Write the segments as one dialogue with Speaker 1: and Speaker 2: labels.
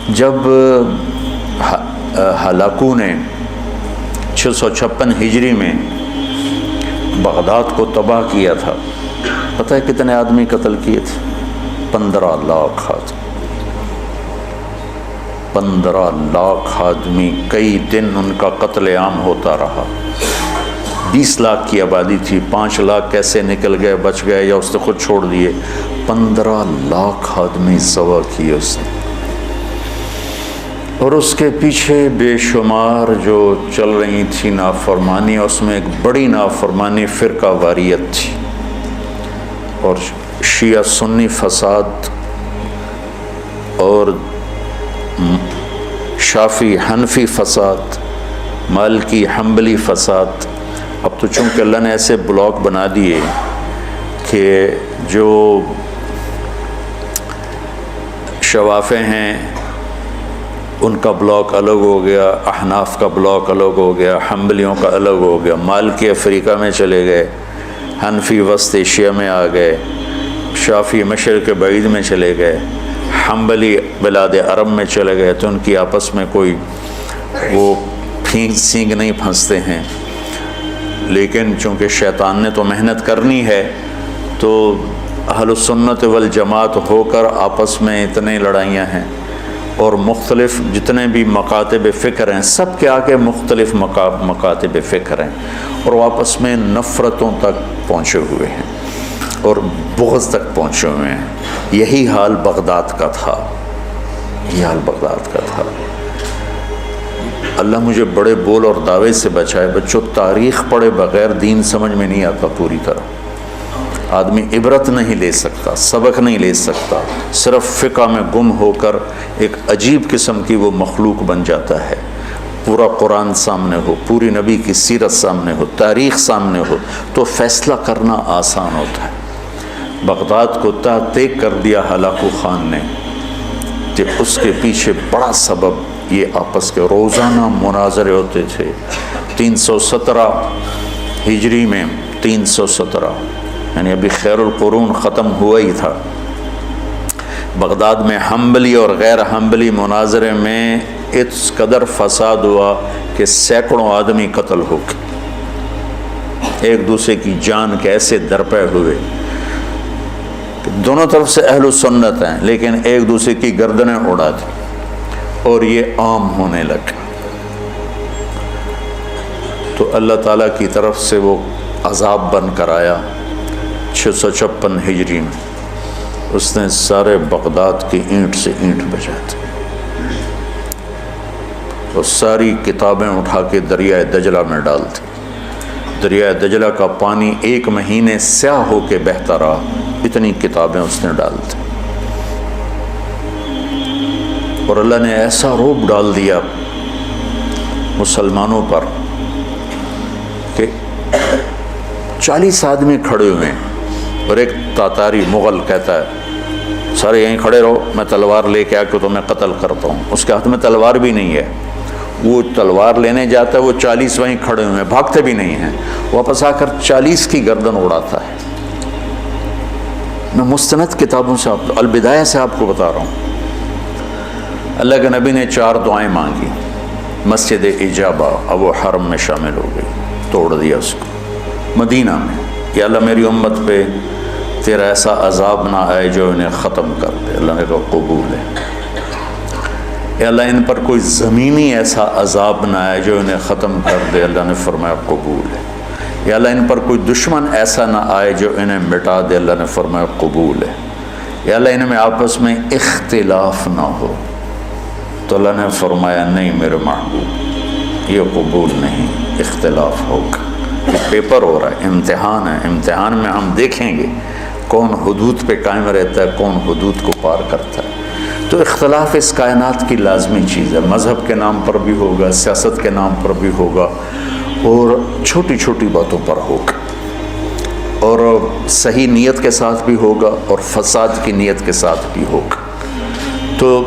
Speaker 1: جب ہلاکو نے 656 ہجری میں بغداد کو تباہ کیا تھا، پتہ ہے کتنے آدمی قتل کیے تھے؟ 15 لاکھ آدمی، 15 لاکھ آدمی، کئی دن ان کا قتل عام ہوتا رہا۔ 20 لاکھ کی آبادی تھی، 5 لاکھ کیسے نکل گئے، بچ گئے یا اس نے خود چھوڑ دیے؟ 15 لاکھ آدمی ذبح کیے اس نے۔ اور اس کے پیچھے بے شمار جو چل رہی تھی نافرمانی، اس میں ایک بڑی نافرمانی فرقہ واریت تھی، اور شیعہ سنی فساد اور شافعی حنفی فساد، مالکی حنبلی فساد۔ اب تو چونکہ اللہ نے ایسے بلاک بنا دیے کہ جو شوافع ہیں ان کا بلاک الگ ہو گیا، احناف کا بلاک الگ ہو گیا، حنبلیوں کا الگ ہو گیا، مالکی افریقہ میں چلے گئے، حنفی وسط ایشیا میں آ گئے، شافعی مشرق بعید میں چلے گئے، حنبلی بلاد عرب میں چلے گئے، تو ان کی آپس میں کوئی وہ پھینک سینگ نہیں پھنستے ہیں۔ لیکن چونکہ شیطان نے تو محنت کرنی ہے، تو اہل السنت والجماعت ہو کر آپس میں اتنے لڑائیاں ہیں، اور مختلف جتنے بھی مکاتب فکر ہیں سب کے آگے مختلف مکاتب فکر ہیں، اور وہ آپس میں نفرتوں تک پہنچے ہوئے ہیں اور بغض تک پہنچے ہوئے ہیں۔ یہی حال بغداد کا تھا، یہی حال بغداد کا تھا۔ اللہ مجھے بڑے بول اور دعوے سے بچائے۔ بچوں، تاریخ پڑھے بغیر دین سمجھ میں نہیں آتا پوری طرح۔ آدمی عبرت نہیں لے سکتا، سبق نہیں لے سکتا، صرف فقہ میں گم ہو کر ایک عجیب قسم کی وہ مخلوق بن جاتا ہے۔ پورا قرآن سامنے ہو، پوری نبی کی سیرت سامنے ہو، تاریخ سامنے ہو، تو فیصلہ کرنا آسان ہوتا ہے۔ بغداد کو تیک کر دیا ہلاکو خان نے، کہ اس کے پیچھے بڑا سبب یہ آپس کے روزانہ مناظرے ہوتے تھے۔ 317 ہجری میں 317 یعنی ابھی خیر القرون ختم ہوا ہی تھا، بغداد میں حنبلی اور غیر حنبلی مناظرے میں اس قدر فساد ہوا کہ سینکڑوں آدمی قتل ہو گئے، ایک دوسرے کی جان کے ایسے درپے ہوئے کہ دونوں طرف سے اہل سنت ہیں لیکن ایک دوسرے کی گردنیں اڑا دی، اور یہ عام ہونے لگا۔ تو اللہ تعالیٰ کی طرف سے وہ عذاب بن کر آیا 656 ہجری میں، اس نے سارے بغداد کی اینٹ سے اینٹ بجا دی، اور ساری کتابیں اٹھا کے دریائے دجلہ میں ڈال دی۔ دریائے دجلہ کا پانی 1 مہینے سیاہ ہو کے بہتا رہا، اتنی کتابیں اس نے ڈال دی۔ اور اللہ نے ایسا رعب ڈال دیا مسلمانوں پر کہ 40 آدمی کھڑے ہوئے ہیں، اور ایک تاتاری مغل کہتا ہے سارے یہیں کھڑے رہو، میں تلوار لے کے آ کے تمہیں قتل کرتا ہوں۔ اس کے ہاتھ میں تلوار بھی نہیں ہے، وہ تلوار لینے جاتا ہے، وہ 40 وہیں کھڑے ہوئے ہیں، بھاگتے بھی نہیں ہیں، واپس آ کر 40 کی گردن اڑاتا ہے۔ میں مستند کتابوں سے البدایہ سے آپ کو بتا رہا ہوں۔ اللہ کے نبی نے 4 دعائیں مانگی، مسجد اجابہ، اب وہ حرم میں شامل ہو گئی، توڑ دیا اس کو۔ مدینہ میں، یا اللہ میری امت پہ تیرا ایسا عذاب نہ آئے جو انہیں ختم کر دے، اللہ نے کہا قبول ہے۔ یا اللہ ان پر کوئی زمینی ایسا عذاب نہ آئے جو انہیں ختم کر دے، اللہ نے فرمایا قبول ہے۔ یا اللہ ان پر کوئی دشمن ایسا نہ آئے جو انہیں مٹا دے، اللہ نے فرمایا قبول ہے۔ یا اللہ ان میں آپس میں اختلاف نہ ہو، تو اللہ نے فرمایا نہیں میرے محبوب، یہ قبول نہیں، اختلاف ہوگا۔ یہ پیپر ہو رہا ہے، امتحان ہے، امتحان میں ہم دیکھیں گے کون حدود پہ قائم رہتا ہے، کون حدود کو پار کرتا ہے۔ تو اختلاف اس کائنات کی لازمی چیز ہے، مذہب کے نام پر بھی ہوگا، سیاست کے نام پر بھی ہوگا، اور چھوٹی چھوٹی باتوں پر ہوگا، اور صحیح نیت کے ساتھ بھی ہوگا اور فساد کی نیت کے ساتھ بھی ہوگا۔ تو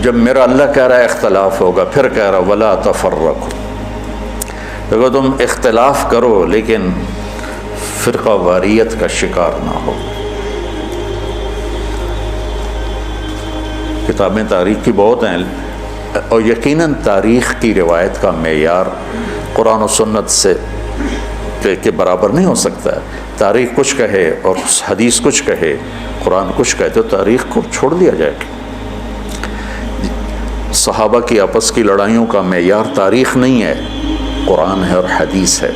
Speaker 1: جب میرا اللہ کہہ رہا ہے اختلاف ہوگا، پھر کہہ رہا ولا تفرقوا، دیکھو تم اختلاف کرو لیکن فرقہ واریت کا شکار نہ ہو۔ کتابیں تاریخ کی بہت ہیں، اور یقیناً تاریخ کی روایت کا معیار قرآن و سنت سے کے برابر نہیں ہو سکتا ہے۔ تاریخ کچھ کہے اور حدیث کچھ کہے، قرآن کچھ کہے، تو تاریخ کو چھوڑ دیا جائے گا۔ صحابہ کی آپس کی لڑائیوں کا معیار تاریخ نہیں ہے، قرآن ہے اور حدیث ہے۔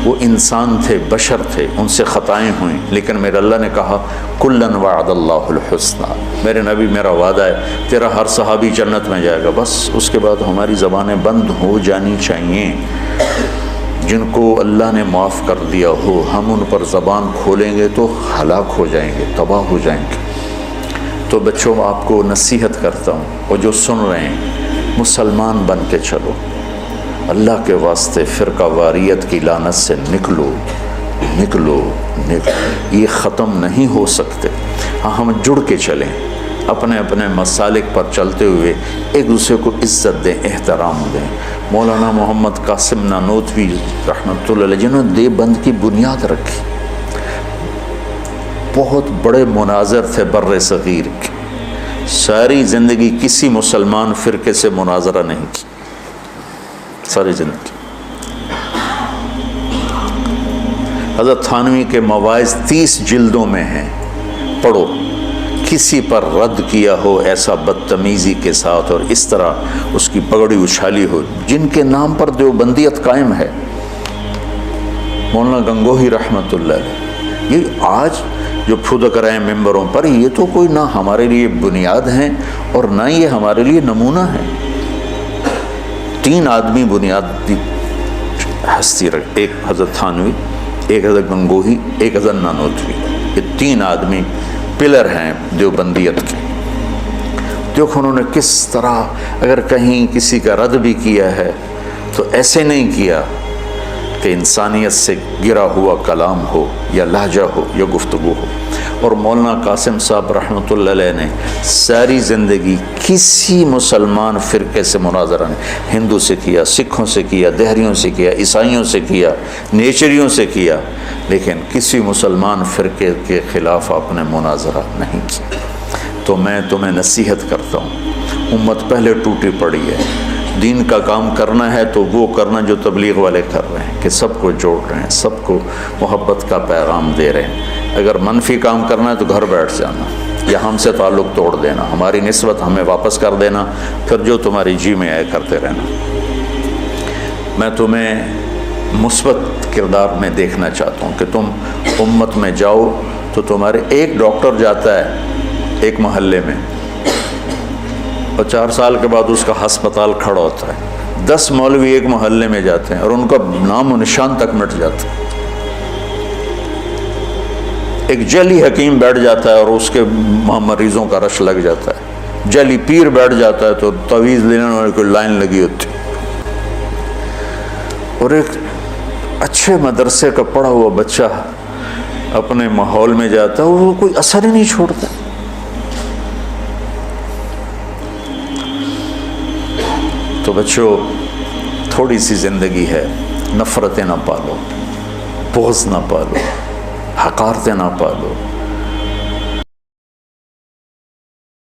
Speaker 1: وہ انسان تھے، بشر تھے، ان سے خطائیں ہوئیں، لیکن میرے اللہ نے کہا کُلًّا وعد اللہ الحسنیٰ، میرے نبی میرا وعدہ ہے تیرا ہر صحابی جنت میں جائے گا۔ بس اس کے بعد ہماری زبانیں بند ہو جانی چاہیے۔ جن کو اللہ نے معاف کر دیا ہو، ہم ان پر زبان کھولیں گے تو ہلاک ہو جائیں گے، تباہ ہو جائیں گے۔ تو بچوں آپ کو نصیحت کرتا ہوں، اور جو سن رہے ہیں، مسلمان بن کے چلو، اللہ کے واسطے فرقہ واریت کی لعنت سے نکلو نکلو نکلو، یہ ختم نہیں ہو سکتے۔ ہاں ہم جڑ کے چلیں، اپنے اپنے مسالک پر چلتے ہوئے ایک دوسرے کو عزت دیں، احترام دیں۔ مولانا محمد قاسم نانوتوی رحمۃ اللہ علیہ جنہوں نے دیوبند کی بنیاد رکھی، بہت بڑے مناظر تھے بر صغیر کے، ساری زندگی کسی مسلمان فرقے سے مناظرہ نہیں کی، ساری زندگی۔ حضرت تھانوی کے مواعظ 30 جلدوں میں ہیں، پڑھو۔ کسی پر رد کیا ہو ایسا بدتمیزی کے ساتھ اور اس طرح اس کی پگڑی اچھالی ہو، جن کے نام پر دیوبندیت قائم ہے، مولانا گنگوہی رحمۃ اللہ علیہ، یہ آج جو پھدک رہے ہیں ممبروں پر، یہ تو کوئی نہ ہمارے لیے بنیاد ہیں اور نہ یہ ہمارے لیے نمونہ ہے۔ 3 آدمی بنیادی ہستی رکھ، ایک حضرت تھانوی، ایک حضرت گنگوہی، ایک حضرت نانوتوی، یہ 3 آدمی پلر ہیں دیوبندیت کے۔ دیکھو انہوں نے کس طرح، اگر کہیں کسی کا رد بھی کیا ہے تو ایسے نہیں کیا کہ انسانیت سے گرا ہوا کلام ہو یا لہجہ ہو یا گفتگو ہو۔ اور مولانا قاسم صاحب رحمۃ اللہ علیہ نے ساری زندگی کسی مسلمان فرقے سے مناظرہ نہیں، ہندو سے کیا، سکھوں سے کیا، دہریوں سے کیا، عیسائیوں سے کیا، نیچریوں سے کیا، لیکن کسی مسلمان فرقے کے خلاف آپ نے مناظرہ نہیں کیا۔ تو میں تمہیں نصیحت کرتا ہوں، امت پہلے ٹوٹی پڑی ہے، دین کا کام کرنا ہے تو وہ کرنا جو تبلیغ والے کر رہے ہیں، کہ سب کو جوڑ رہے ہیں، سب کو محبت کا پیغام دے رہے ہیں۔ اگر منفی کام کرنا ہے تو گھر بیٹھ جانا، یا ہم سے تعلق توڑ دینا، ہماری نسبت ہمیں واپس کر دینا، پھر جو تمہاری جی میں آئے کرتے رہنا۔ میں تمہیں مثبت کردار میں دیکھنا چاہتا ہوں کہ تم امت میں جاؤ تو تمہارے ایک ڈاکٹر جاتا ہے ایک محلے میں، اور 4 سال کے بعد اس کا ہسپتال کھڑا ہوتا ہے، 10 مولوی ایک محلے میں جاتے ہیں اور ان کا نام و نشان تک مٹ جاتا ہے۔ ایک جعلی حکیم بیٹھ جاتا ہے اور اس کے مریضوں کا رش لگ جاتا ہے، جعلی پیر بیٹھ جاتا ہے تو تعویذ لینے والے کو لائن لگی ہوتی، اور ایک اچھے مدرسے کا پڑھا ہوا بچہ اپنے ماحول میں جاتا ہے، وہ کوئی اثر ہی نہیں چھوڑتا۔ تو بچوں، تھوڑی سی زندگی ہے، نفرتیں نہ پالو، بغض نہ پالو، حقارتیں نہ پالو،